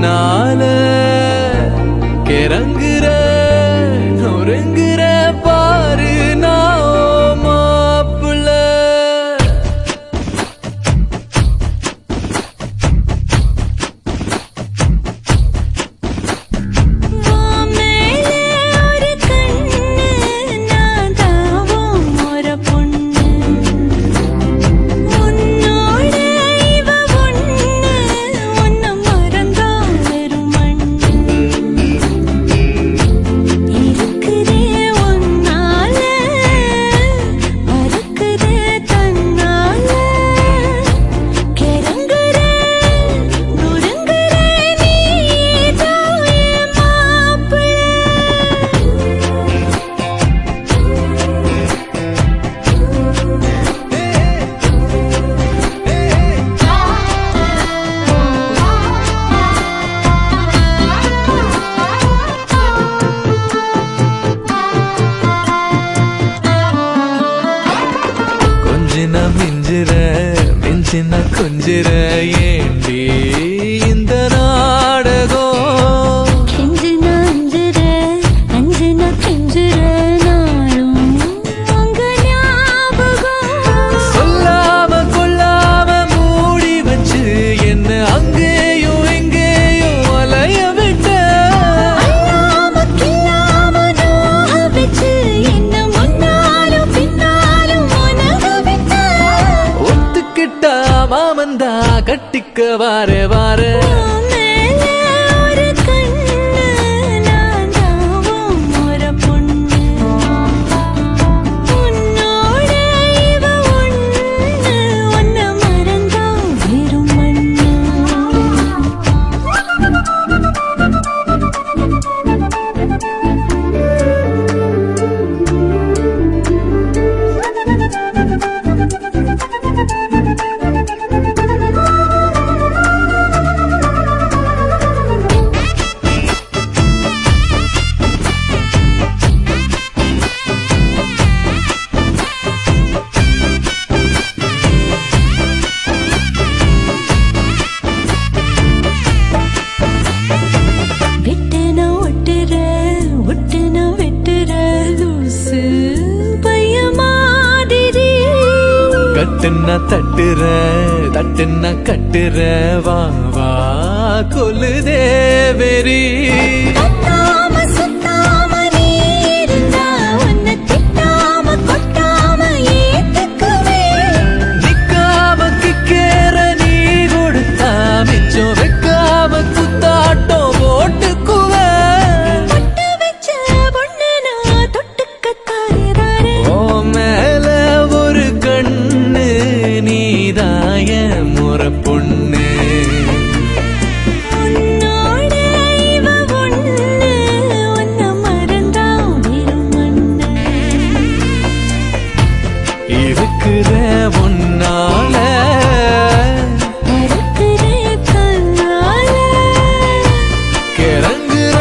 உன்னால கிறங்குற நொறுங்குற பாரு நான் மாப்புல. மிஞ்சின கொஞ்சிற ஏண்டி இந்த நாடகம் கெஞ்சின அஞ்சிற அஞ்சின கெஞ்சிற நாளும் உங்க ஞாபகம் சொல்லாம கொல்லாம மூடி வச்சு என்ன அங்கேயும் எங்கேயும் அலைய விட்ட அல்லாம கில்லாம நோக வச்சு என்ன முன்னாலும் பின்னாலும் உனக விட்ட ஒத்துக்கிட்டா மாமந்தா கட்டிக்க வாரே வாரே கட்டுன்னா தட்டுற தட்டுன்னா கட்டுற வா வா கொல்லுதே வெறி நிக்காம கிக்கேற நீ கொடுத்தா மிச்சம் வைக்காம குத்தாட்டம் போட்டுக்குவே ஓ மேல ஒரு கண்ணு நீதாய முறை பொண்ணு இருக்கிற உன்னால கிறங்குற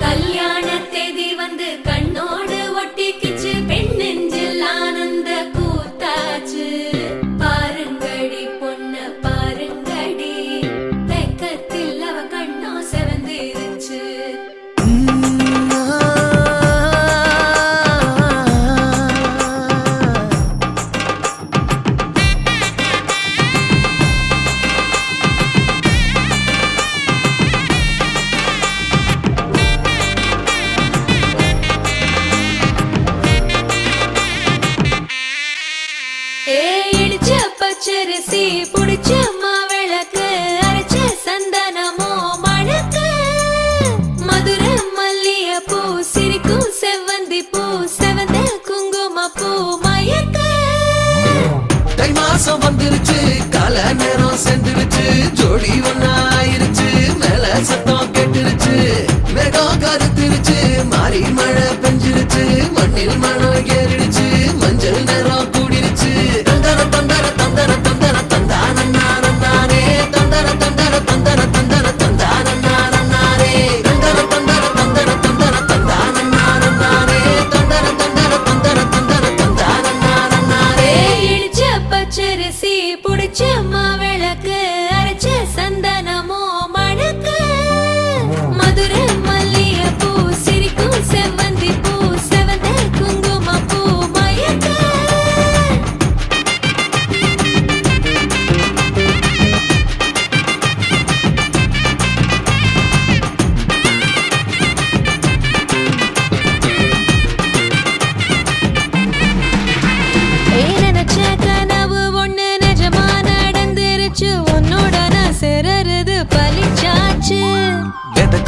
கல்யாண தேதி வந்து கண்ணோடு ஒட்டிக்கிச்சு பெண் நெஞ்சில் ஆனந்த கூத்தாச்சு பாருங்கடி பொண்ண பாருங்கடி வெக்கத்தில் அவ கண்ணோ செவந்திருச்சு இடிச்ச பச்சரிசி புடிச்ச மாவிளக்கு அரைச்ச சந்தனமோ மணக்கு மதுர மல்லிய பூ சிரிக்கும் செவ்வந்தி பூ செவந்த குங்கும பூ மயக்க தை மாசம் வந்துருச்சு கால நேரம் சென்றுருச்சு ஜோடி ஒன்னாயிருச்சு மேல சத்தம் கெட்டுருச்சு மேகம் கருத்துருச்சு மாறி மழை பெஞ்சிருச்சு மண்ணில் மணம் ஏறிடுச்சு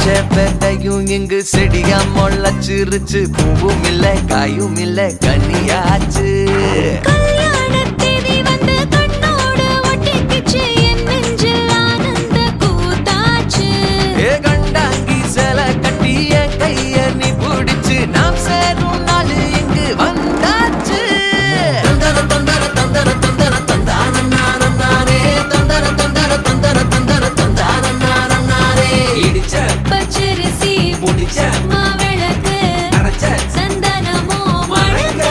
வச்ச பேட்டையும் இங்கு செடியா முளைச்சிருச்சு. பூவும் இல்ல காயும் இல்ல கனியாச்சு. கல்யாண தேதி வந்து கண்ணோடு ஒட்டிக்கிச்சு, என் நெஞ்சில் ஆனந்த கூத்தாச்சு. ஏ கண்டாங்கி சில கட்டி என் கைய நீ பிடிச்சு, நாம் சேரும் நாள் இங்கு வந்தாச்சு. தந்தர தந்தர தந்தர தந்தர தந்தானே தந்தர தந்தர தந்தர தந்தர தந்தானே. இடிச்ச பச்சரிசி முடிச்ச மாவிளக்கு அரைச்ச சந்தனமோ மணக்க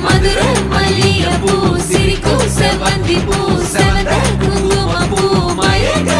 மதுரை மல்லிகைப்பூ சிரிக்கும் செவ்வந்தி பூ செவந்த குங்குமப்பூ மயக்க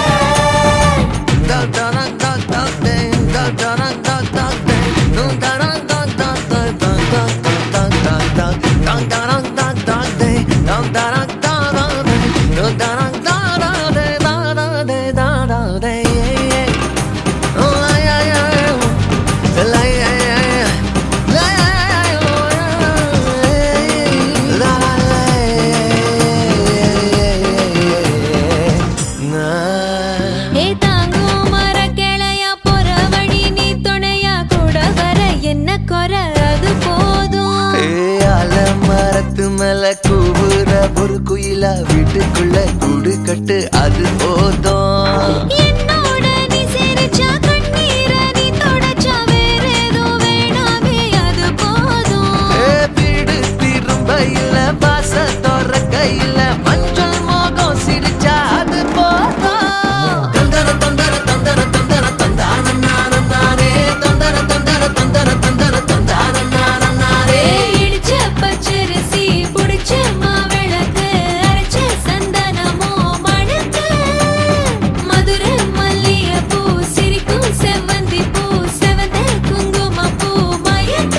ஏ தாங்கும் மர கிளையா போற வழி நீ துணையா கூட வர என்ன குறை அது போதும். மரத்து மேல கூவுற ஒரு குயிலா வீட்டுக்குள்ள கூடு கட்டு அது போதும். என்னோட நீ சிரிச்சா கண்ணீர நீ தொடச்சா வேற ஏதோ வேணாமே அது போதும். வீடு திரும்ப இல்ல பாச தோற கையில மஞ்சள் மோகம் சிரிச்சா அது போதும். தந்தர தந்தர தந்தர தந்தர தந்தானே தந்தர தந்தர தந்தர தந்தர தந்தானே. இடிச்ச பச்சரிசி புடிச்ச மாவிளக்கு அரைச்ச சந்தனமோ மணக்க மதுரை மல்லிகைப்பூ சிரிக்கும் செவ்வந்தி பூ செவந்த குங்குமப்பூ மயக்க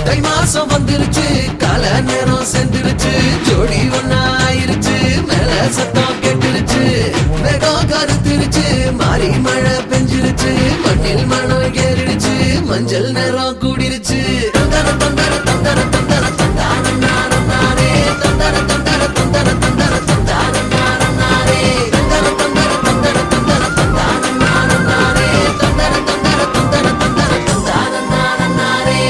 தை மாசம் வந்துருச்சு, கால நேரம் சென்றுருச்சு, ஜோடி ஒன்னாயிருச்சு, மேல சத்தம் கெட்டுருச்சு, மேகம் கருத்துருச்சு, மாறி மழை பெஞ்சிருச்சு, மண்ணில் மணம் ஏறிடுச்சு, மஞ்சள் நேரம் கூடிருச்சு. தந்தர தந்தர தந்தர தந்தர தந்தானே தந்தர தந்தர தந்தர தந்தர தந்தானே தந்தர தந்தர தந்தர தந்தர தந்தானே தந்தர தந்தர தந்தர தந்தர தந்தானே.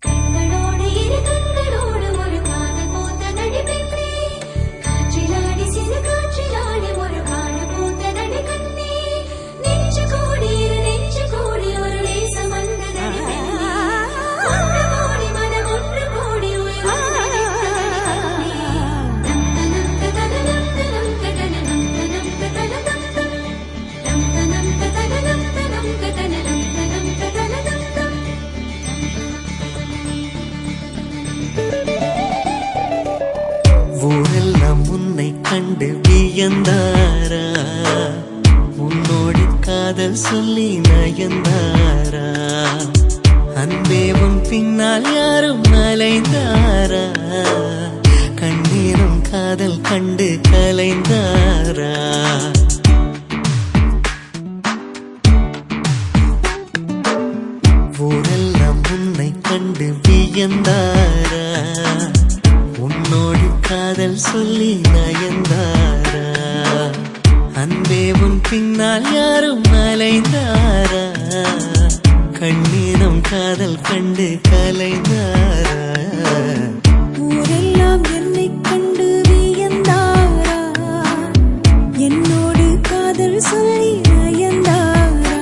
கண்களோடு இரு கண்களோடு ஒரு காதல் பூத்த நடிப்பெண்ணே காற்றிலாடி சிறு காற்றிலாடி ஒரு காண பூத்த நடிக்கண்ணே நெஞ்சு கூடி இரு நெஞ்சு கூடி ஒரு நேசம் வந்த நடிப்பெண்ணே ஒன்று கோடி மனம் ஒன்று கோடி உயிர் ஒன்று நடிக்கண்ணே நம் தனம் தனம் தனம் தனம் தனம் தனம் ஊரெல்லாம் உன்னை கண்டு வியந்தாரா, உன்னோடு காதல் சொல்லி நயந்தாரா, அன்பே உன் பின்னால் யாரும் அலைந்தாரா, கண்ணீரும் காதல் கண்டு கலைந்தாரா. ஊரெல்லாம் உன்னை கண்டு வியந்தாரா, உன்னோடு காதல் சொல்லி நயந்தாரா, அன்பே உன் பின்னால் யாரும் அலைந்தாரா, கண்ணீரம் காதல் கண்டு கலைந்தாரா. ஊரெல்லாம் என்னை கண்டு வியந்தாரா, என்னோடு காதல் சொல்லி நயந்தாரா.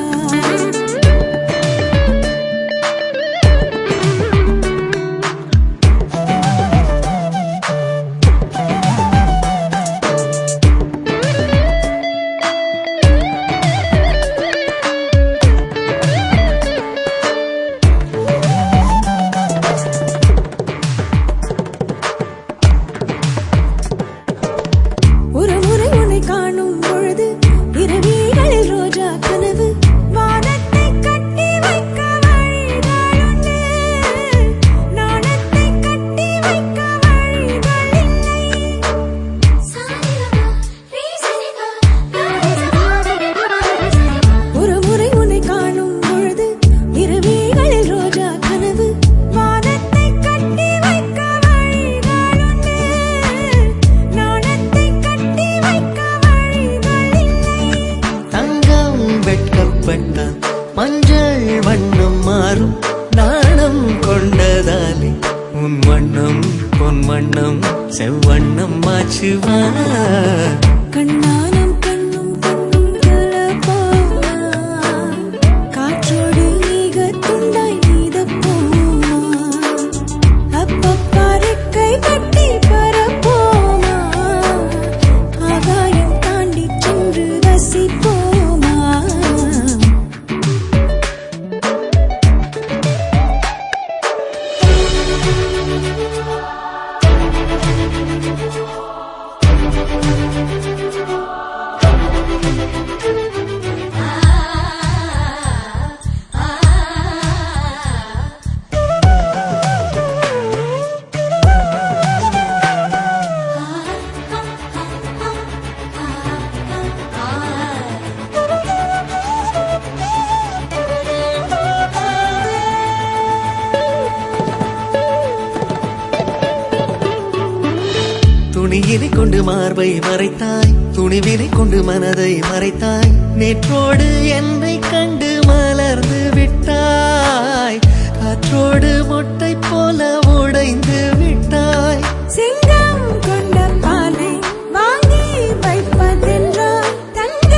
துணியினை கொண்டு மார்பை மறைத்தாய், துணிவினை கொண்டு மனதை மறைத்தாய், நேற்றோடு என்னை கண்டு மலர்ந்து விட்டாய், காற்றோடு மொட்டை போல உடைந்து விட்டாய். சிங்கம் கொண்ட பாலை வாங்கி வைப்பதென்றால் தங்க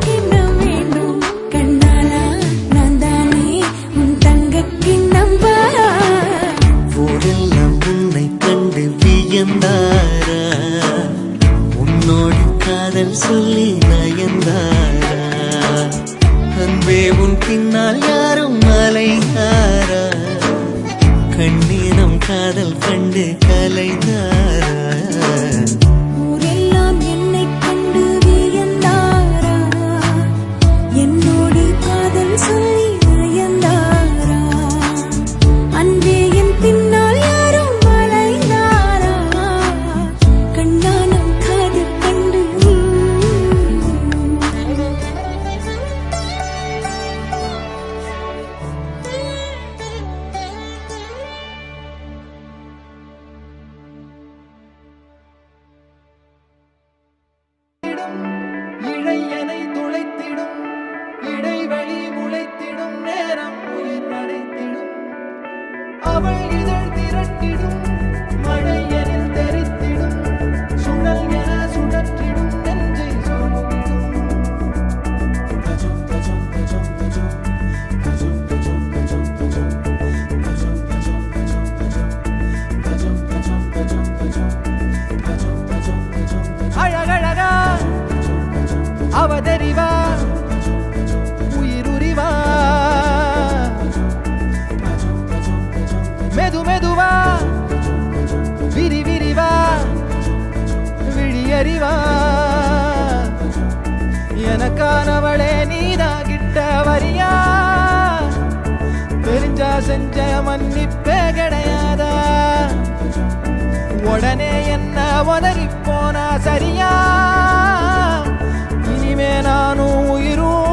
கிண்ணம் வேண்டும் கண்ணாலா, நான் தானே உன் தங்க கிண்ணம். ஊரெல்லாம் உன்னை கண்டு வியந்தாரா, உன்னோடு காதல் சொல்லி நயந்தாரா, அன்பே உன் பின்னால் யாரும் அலைந்தாரா, கண்ணீரம் காதல் கண்டு கலைந்தாரா. ஊரெல்லாம் என்னை கண்டு வியந்தாரா, என்னோடு காதல் சொல்லி நயந்தாரா, அன்பே என் பின்னால் யாரும் அலைந்தாரா, கண்ணானம் காதல் கண்டு. இழையனை துளைத்திடும், இடைவெளி முளைத்திடும், நேரம் உயிர் நடைத்திடும், அவள் இதழ் திரட்டிடும், மழையனில் தெரித்திடும், சுழல் என சுழற்றிடும், நெஞ்சை சோர்ந்திடும். அழகழகா அவதறிவா, உயிருரிவா, மெது மெதுவா, விரி விரிவா, விழியறிவா, எனக்கானவளே நீதான் கிட்ட வரியா, தெரிஞ்சா செஞ்ச மன்னிப்பே கிடையாதா, உடனே என்ன உதறி போனா சரியா, இனிமே நானும் உயிரும்